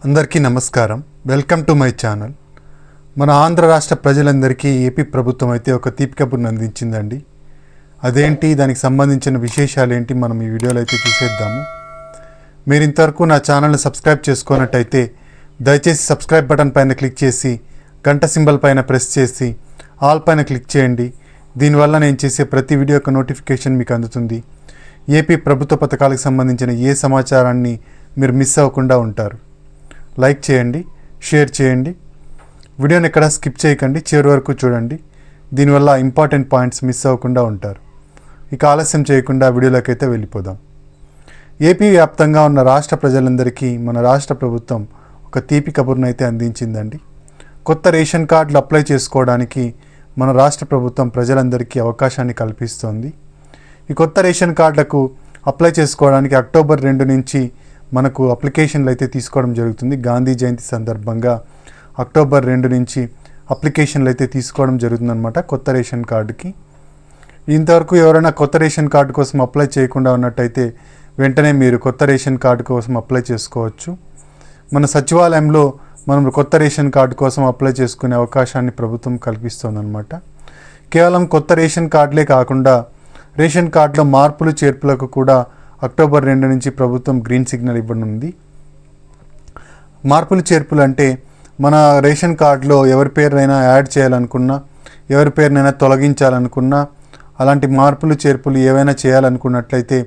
అందరికీ నమస్కారం. Welcome to my channel. మన ఆంధ్ర రాష్ట్ర ప్రజలందరికీ ఏపీ ప్రభుత్వం అయితే ఒక తీపి కబుర్ను అందించిందండి. అదేంటి, దానికి సంబంధించిన విశేషాలు ఏంటి, మనం ఈ వీడియోలో అయితే చూసేద్దాము. మీరు ఇంతవరకు నా ఛానల్ని సబ్స్క్రైబ్ చేసుకున్నట్టయితే దయచేసి సబ్స్క్రైబ్ బటన్ పైన క్లిక్ చేసి గంట సింబల్ పైన ప్రెస్ చేసి ఆల్ పైన క్లిక్ చేయండి. దీనివల్ల నేను చేసే ప్రతి వీడియో యొక్క నోటిఫికేషన్ మీకు అందుతుంది. ఏపీ ప్రభుత్వ పథకాలకు సంబంధించిన ఏ సమాచారాన్ని మీరు మిస్ అవ్వకుండా ఉంటారు. లైక్ చేయండి, షేర్ చేయండి, వీడియోని ఎక్కడ స్కిప్ చేయకండి, చివరి వరకు చూడండి. దీనివల్ల ఇంపార్టెంట్ పాయింట్స్ మిస్ అవ్వకుండా ఉంటారు. ఇక ఆలస్యం చేయకుండా వీడియోలోకి అయితే వెళ్ళిపోదాం. ఏపీ వ్యాప్తంగా ఉన్న రాష్ట్ర ప్రజలందరికీ మన రాష్ట్ర ప్రభుత్వం ఒక తీపి కబుర్ను అయితే అందించిందండి. కొత్త రేషన్ కార్డులు అప్లై చేసుకోవడానికి మన రాష్ట్ర ప్రభుత్వం ప్రజలందరికీ అవకాశాన్ని కల్పిస్తోంది. ఈ కొత్త రేషన్ కార్డులకు అప్లై చేసుకోవడానికి అక్టోబర్ 2 నుంచి మనకు అప్లికేషన్లు అయితే తీసుకోవడం జరుగుతుంది. గాంధీ జయంతి సందర్భంగా అక్టోబర్ 2 నుంచి అప్లికేషన్లు అయితే తీసుకోవడం జరుగుతుందన్నమాట కొత్త రేషన్ కార్డుకి. ఇంతవరకు ఎవరైనా కొత్త రేషన్ కార్డు కోసం అప్లై చేయకుండా ఉన్నట్టయితే వెంటనే మీరు కొత్త రేషన్ కార్డు కోసం అప్లై చేసుకోవచ్చు. మన సచివాలయంలో మనం కొత్త రేషన్ కార్డు కోసం అప్లై చేసుకునే అవకాశాన్ని ప్రభుత్వం కల్పిస్తోందన్నమాట. కేవలం కొత్త రేషన్ కార్డులే కాకుండా రేషన్ కార్డులో మార్పులు చేర్పులకు కూడా అక్టోబర్ 2 నుంచి ప్రభుత్వం గ్రీన్ సిగ్నల్ ఇవ్వనుంది. మార్పులు చేర్పులు అంటే మన రేషన్ కార్డులో ఎవరి పేరునైనా యాడ్ చేయాలనుకున్నా, ఎవరి పేరునైనా తొలగించాలనుకున్నా, అలాంటి మార్పులు చేర్పులు ఏవైనా చేయాలనుకున్నట్లయితే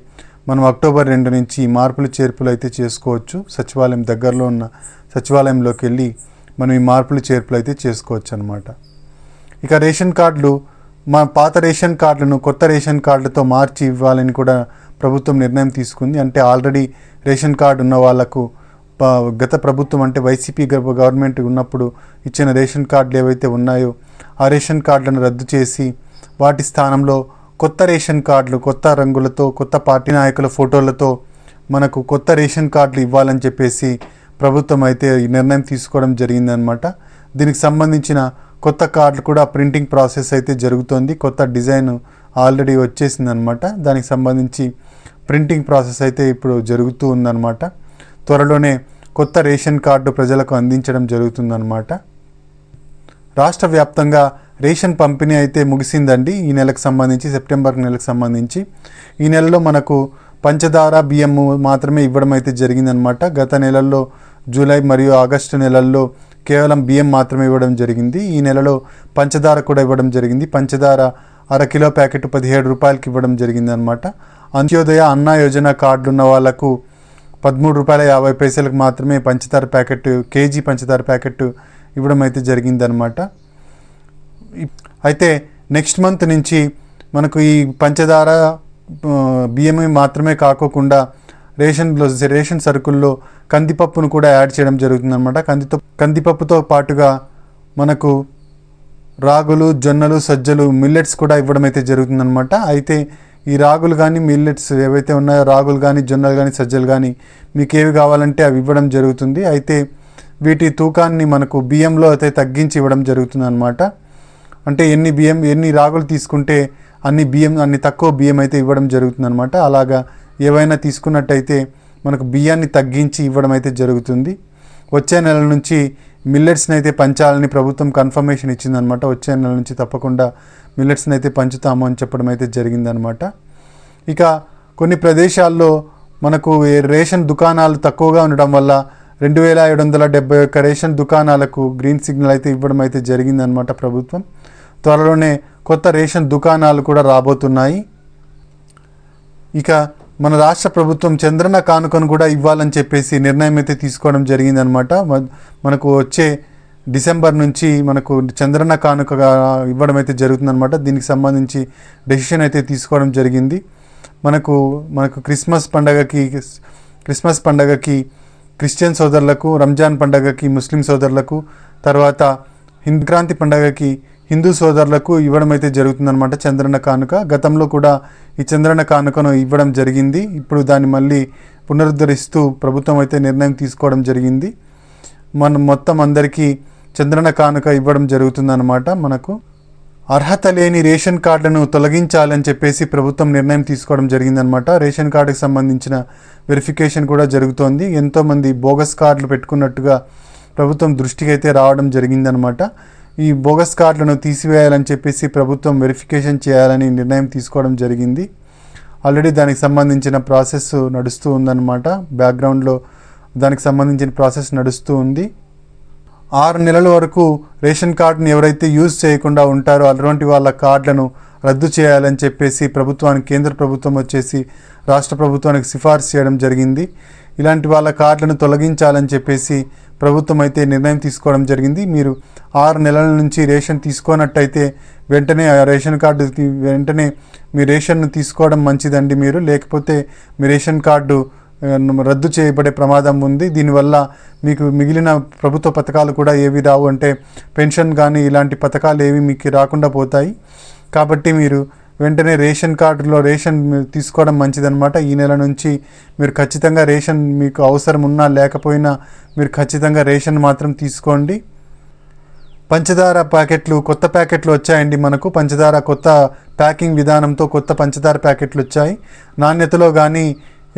మనం అక్టోబర్ 2 నుంచి మార్పులు చేర్పులు అయితే చేసుకోవచ్చు. సచివాలయం దగ్గరలో ఉన్న సచివాలయంలోకి వెళ్ళి మనం ఈ మార్పులు చేర్పులు అయితే చేసుకోవచ్చు అన్నమాట. ఇక రేషన్ కార్డులు, మా పాత రేషన్ కార్డులను కొత్త రేషన్ కార్డులతో మార్చి ఇవ్వాలని కూడా ప్రభుత్వం నిర్ణయం తీసుకుంది. అంటే ఆల్రెడీ రేషన్ కార్డు ఉన్న వాళ్లకు గత ప్రభుత్వం అంటే వైసీపీ గవర్నమెంట్ ఉన్నప్పుడు ఇచ్చిన రేషన్ కార్డులు ఏవైతే ఉన్నాయో ఆ రేషన్ కార్డులను రద్దు చేసి వాటి స్థానంలో కొత్త రేషన్ కార్డులు, కొత్త రంగులతో, కొత్త పార్టీ నాయకుల ఫోటోలతో మనకు కొత్త రేషన్ కార్డులు ఇవ్వాలని చెప్పేసి ప్రభుత్వం అయితే ఈ నిర్ణయం తీసుకోవడం జరిగిందనమాట. దీనికి సంబంధించిన కొత్త కార్డులు కూడా ప్రింటింగ్ ప్రాసెస్ అయితే జరుగుతోంది. కొత్త డిజైన్ ఆల్రెడీ వచ్చేసిందనమాట. దానికి సంబంధించి ప్రింటింగ్ ప్రాసెస్ అయితే ఇప్పుడు జరుగుతూ ఉందన్నమాట. త్వరలోనే కొత్త రేషన్ కార్డు ప్రజలకు అందించడం జరుగుతుందన్నమాట. రాష్ట్ర వ్యాప్తంగా రేషన్ పంపిణీ అయితే ముగిసిందండి. ఈ నెలకు సంబంధించి, సెప్టెంబర్ నెలకు సంబంధించి ఈ నెలలో మనకు పంచదార, బియ్యం మాత్రమే ఇవ్వడం అయితే జరిగిందనమాట. గత నెలల్లో జూలై మరియు ఆగస్టు నెలల్లో కేవలం బియ్యం మాత్రమే ఇవ్వడం జరిగింది. ఈ నెలలో పంచదార కూడా ఇవ్వడం జరిగింది. పంచదార అర కిలో ప్యాకెట్ 17 రూపాయలకి ఇవ్వడం జరిగిందనమాట. అంత్యోదయ అన్న యోజన కార్డులు ఉన్న వాళ్ళకు 13 రూపాయల 50 పైసలకు మాత్రమే పంచదార ప్యాకెట్, కేజీ పంచదార ప్యాకెట్ ఇవ్వడం అయితే జరిగిందనమాట. అయితే నెక్స్ట్ మంత్ నుంచి మనకు ఈ పంచదార, బియ్యం మాత్రమే కాకోకుండా రేషన్ సరుకుల్లో కందిపప్పును కూడా యాడ్ చేయడం జరుగుతుందన్నమాట. కందిపప్పుతో పాటుగా మనకు రాగులు, జొన్నలు, సజ్జలు, మిల్లెట్స్ కూడా ఇవ్వడం అయితే జరుగుతుందన్నమాట. అయితే ఈ రాగులు కానీ, మిల్లెట్స్ ఏవైతే ఉన్నాయో, రాగులు కానీ, జొన్నలు కానీ, సజ్జలు కానీ మీకు ఏవి కావాలంటే అవి ఇవ్వడం జరుగుతుంది. అయితే వీటి తూకాన్ని మనకు బియ్యంలో అయితే తగ్గించి ఇవ్వడం జరుగుతుంది అన్నమాట. అంటే ఎన్ని రాగులు తీసుకుంటే అన్ని తక్కువ బియ్యం అయితే ఇవ్వడం జరుగుతుంది అనమాట. అలాగా ఏవైనా తీసుకున్నట్టయితే మనకు బియ్యాన్ని తగ్గించి ఇవ్వడం అయితే జరుగుతుంది. వచ్చే నెల నుంచి మిల్లెట్స్ని అయితే పంచాలని ప్రభుత్వం కన్ఫర్మేషన్ ఇచ్చిందనమాట. వచ్చే నెల నుంచి తప్పకుండా మిల్లెట్స్ని అయితే పంచుతాము అని చెప్పడం అయితే జరిగిందనమాట. ఇక కొన్ని ప్రదేశాల్లో మనకు రేషన్ దుకాణాలు తక్కువగా ఉండడం వల్ల 2771 రేషన్ దుకాణాలకు గ్రీన్ సిగ్నల్ అయితే ఇవ్వడం అయితే జరిగిందనమాట ప్రభుత్వం. త్వరలోనే కొత్త రేషన్ దుకాణాలు కూడా రాబోతున్నాయి. ఇక మన రాష్ట్ర ప్రభుత్వం చంద్రన్న కానుకను కూడా ఇవ్వాలని చెప్పేసి నిర్ణయం అయితే తీసుకోవడం జరిగిందనమాట. మనకు వచ్చే డిసెంబర్ నుంచి మనకు చంద్రన్న కానుకగా ఇవ్వడం అయితే జరుగుతుందనమాట. దీనికి సంబంధించి డెసిషన్ అయితే తీసుకోవడం జరిగింది. మనకు క్రిస్మస్ పండగకి క్రిస్టియన్ సోదరులకు, రంజాన్ పండగకి ముస్లిం సోదరులకు, తర్వాత సంక్రాంతి పండగకి హిందూ సోదరులకు ఇవ్వడం అయితే జరుగుతుందన్నమాట చంద్రన్న కానుక. గతంలో కూడా ఈ చంద్రన్న కానుకను ఇవ్వడం జరిగింది. ఇప్పుడు దాన్ని మళ్ళీ పునరుద్ధరిస్తూ ప్రభుత్వం అయితే నిర్ణయం తీసుకోవడం జరిగింది. మనం మొత్తం అందరికీ చంద్రన్న కానుక ఇవ్వడం జరుగుతుందన్నమాట. మనకు అర్హత లేని రేషన్ కార్డులను తొలగించాలని చెప్పేసి ప్రభుత్వం నిర్ణయం తీసుకోవడం జరిగిందనమాట. రేషన్ కార్డుకి సంబంధించిన వెరిఫికేషన్ కూడా జరుగుతోంది. ఎంతోమంది బోగస్ కార్డులు పెట్టుకున్నట్టుగా ప్రభుత్వం దృష్టికి అయితే రావడం జరిగిందనమాట. ఈ బోగస్ కార్డులను తీసివేయాలని చెప్పేసి ప్రభుత్వం వెరిఫికేషన్ చేయాలని నిర్ణయం తీసుకోవడం జరిగింది. ఆల్రెడీ దానికి సంబంధించిన ప్రాసెస్ నడుస్తూ ఉందన్నమాట. బ్యాక్గ్రౌండ్లో దానికి సంబంధించిన ప్రాసెస్ నడుస్తూ ఉంది. 6 నెలల వరకు రేషన్ కార్డుని ఎవరైతే యూజ్ చేయకుండా ఉంటారో అటువంటి వాళ్ళ కార్డులను రద్దు చేయాలని చెప్పేసి కేంద్ర ప్రభుత్వం వచ్చేసి రాష్ట్ర ప్రభుత్వానికి సిఫార్సు చేయడం జరిగింది. ఇలాంటి వాళ్ళ కార్డులను తొలగించాలని చెప్పేసి ప్రభుత్వం అయితే నిర్ణయం తీసుకోవడం జరిగింది. మీరు 6 నెలల నుంచి రేషన్ తీసుకోనట్టయితే వెంటనే ఆ రేషన్ కార్డు వెంటనే మీ రేషన్ను తీసుకోవడం మంచిదండి. లేకపోతే మీ రేషన్ కార్డు రద్దు చేయబడే ప్రమాదం ఉంది. దీనివల్ల మీకు మిగిలిన ప్రభుత్వ పథకాలు కూడా ఏవి రావు, అంటే పెన్షన్ కానీ ఇలాంటి పథకాలు ఏవి మీకు రాకుండా పోతాయి. కాబట్టి మీరు వెంటనే రేషన్ కార్డులో రేషన్ తీసుకోవడం మంచిదన్నమాట. ఈ నెల నుంచి మీరు ఖచ్చితంగా రేషన్ మీకు అవసరం ఉన్నా లేకపోయినా మీరు ఖచ్చితంగా రేషన్ మాత్రం తీసుకోండి. పంచదార ప్యాకెట్లు కొత్త ప్యాకెట్లు వచ్చాయండి. మనకు పంచదార కొత్త ప్యాకింగ్ విధానంతో కొత్త పంచదార ప్యాకెట్లు వచ్చాయి. నాణ్యతలో కానీ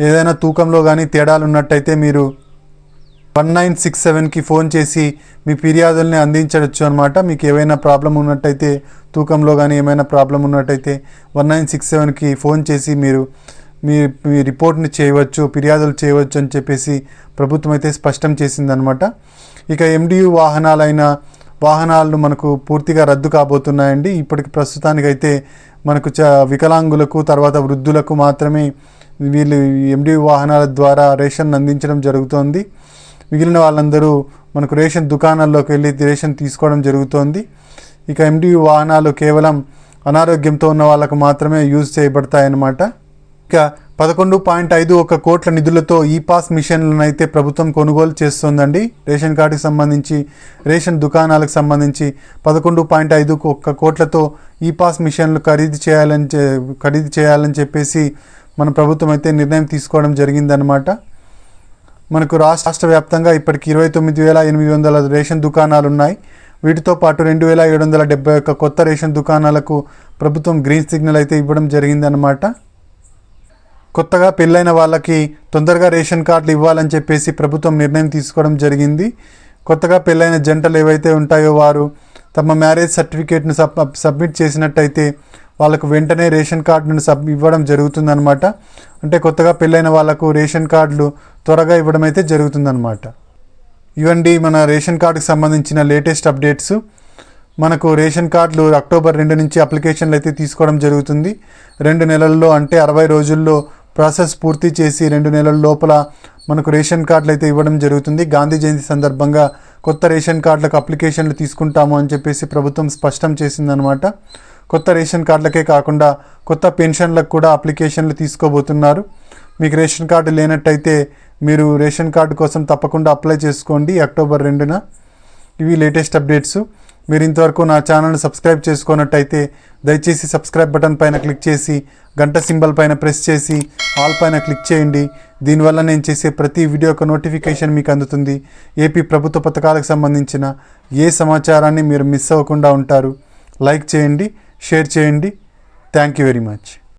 ఏదైనా తూకంలో కానీ తేడాలు ఉన్నట్టయితే మీరు 1967కి ఫోన్ చేసి మీ ఫిర్యాదుల్ని అందించవచ్చు అనమాట. మీకు ఏమైనా ప్రాబ్లం ఉన్నట్టయితే తూకంలో కానీ ఏమైనా ప్రాబ్లం ఉన్నట్టయితే 1967కి ఫోన్ చేసి మీరు మీ రిపోర్ట్ని చేయవచ్చు, ఫిర్యాదులు చేయవచ్చు అని చెప్పేసి ప్రభుత్వం అయితే స్పష్టం చేసిందనమాట. ఇక MDU వాహనాలు మనకు పూర్తిగా రద్దు కాబోతున్నాయండి. ఇప్పటికి ప్రస్తుతానికైతే మనకు వికలాంగులకు తర్వాత వృద్ధులకు మాత్రమే వీళ్ళు MDU వాహనాల ద్వారా రేషన్ అందించడం జరుగుతోంది. మిగిలిన వాళ్ళందరూ మనకు రేషన్ దుకాణాల్లోకి వెళ్ళి రేషన్ తీసుకోవడం జరుగుతోంది. ఇక MDU వాహనాలు కేవలం అనారోగ్యంతో ఉన్న వాళ్ళకు మాత్రమే యూజ్ చేయబడతాయన్నమాట. ఇక 11.51 కోట్ల నిధులతో ఈపాస్ మిషన్లను అయితే ప్రభుత్వం కొనుగోలు చేస్తుందండి. రేషన్ కార్డుకి సంబంధించి రేషన్ దుకాణాలకు సంబంధించి 11.51 కోట్లతో ఈపాస్ మిషన్లు ఖరీదు చేయాలని చెప్పేసి మన ప్రభుత్వం అయితే నిర్ణయం తీసుకోవడం జరిగిందనమాట. మనకు రాష్ట్ర వ్యాప్తంగా ఇప్పటికి 29,800 రేషన్ దుకాణాలు ఉన్నాయి. వీటితో పాటు 2,771 కొత్త రేషన్ దుకాణాలకు ప్రభుత్వం గ్రీన్ సిగ్నల్ అయితే ఇవ్వడం జరిగిందనమాట. కొత్తగా పెళ్ళైన వాళ్ళకి తొందరగా రేషన్ కార్డులు ఇవ్వాలని చెప్పేసి ప్రభుత్వం నిర్ణయం తీసుకోవడం జరిగింది. కొత్తగా పెళ్ళైన జంటలు ఏవైతే ఉంటాయో వారు తమ మ్యారేజ్ సర్టిఫికేట్ను సబ్మిట్ చేసినట్టయితే వాళ్ళకు వెంటనే రేషన్ కార్డును ఇవ్వడం జరుగుతుందన్నమాట. అంటే కొత్తగా పెళ్ళైన వాళ్ళకు రేషన్ కార్డులు త్వరగా ఇవ్వడం అయితే జరుగుతుందన్నమాట. ఇవండి మన రేషన్ కార్డుకి సంబంధించిన లేటెస్ట్ అప్డేట్స్. మనకు రేషన్ కార్డులు అక్టోబర్ 2 నుంచి అప్లికేషన్లు అయితే తీసుకోవడం జరుగుతుంది. 2 నెలల్లో అంటే 60 రోజుల్లో ప్రాసెస్ పూర్తి చేసి 2 నెలల లోపల మనకు రేషన్ కార్డులు అయితే ఇవ్వడం జరుగుతుంది. గాంధీ జయంతి సందర్భంగా కొత్త రేషన్ కార్డులకు అప్లికేషన్లు తీసుకుంటాము అని చెప్పేసి ప్రభుత్వం స్పష్టం చేసిందనమాట. కొత్త రేషన్ కార్డులకే కాకుండా కొత్త పెన్షన్లకు కూడా అప్లికేషన్లు తీసుకోబోతున్నారు. మీకు రేషన్ కార్డు లేనట్టయితే మీరు రేషన్ కార్డు కోసం తప్పకుండా అప్లై చేసుకోండి అక్టోబర్ 2న. ఇవి లేటెస్ట్ అప్డేట్స్. మీరు ఇంతవరకు నా ఛానల్ని సబ్స్క్రైబ్ చేసుకున్నట్టయితే దయచేసి సబ్స్క్రైబ్ బటన్ పైన క్లిక్ చేసి గంట సింబల్ పైన ప్రెస్ చేసి ఆల్ పైన క్లిక్ చేయండి. దీనివల్ల నేను చేసే ప్రతి వీడియో యొక్క నోటిఫికేషన్ మీకు అందుతుంది. ఏపీ ప్రభుత్వ పథకాలకు సంబంధించిన ఏ సమాచారాన్ని మీరు మిస్ అవ్వకుండా ఉంటారు. లైక్ చేయండి, షేర్ చేయండి. Thank you very much.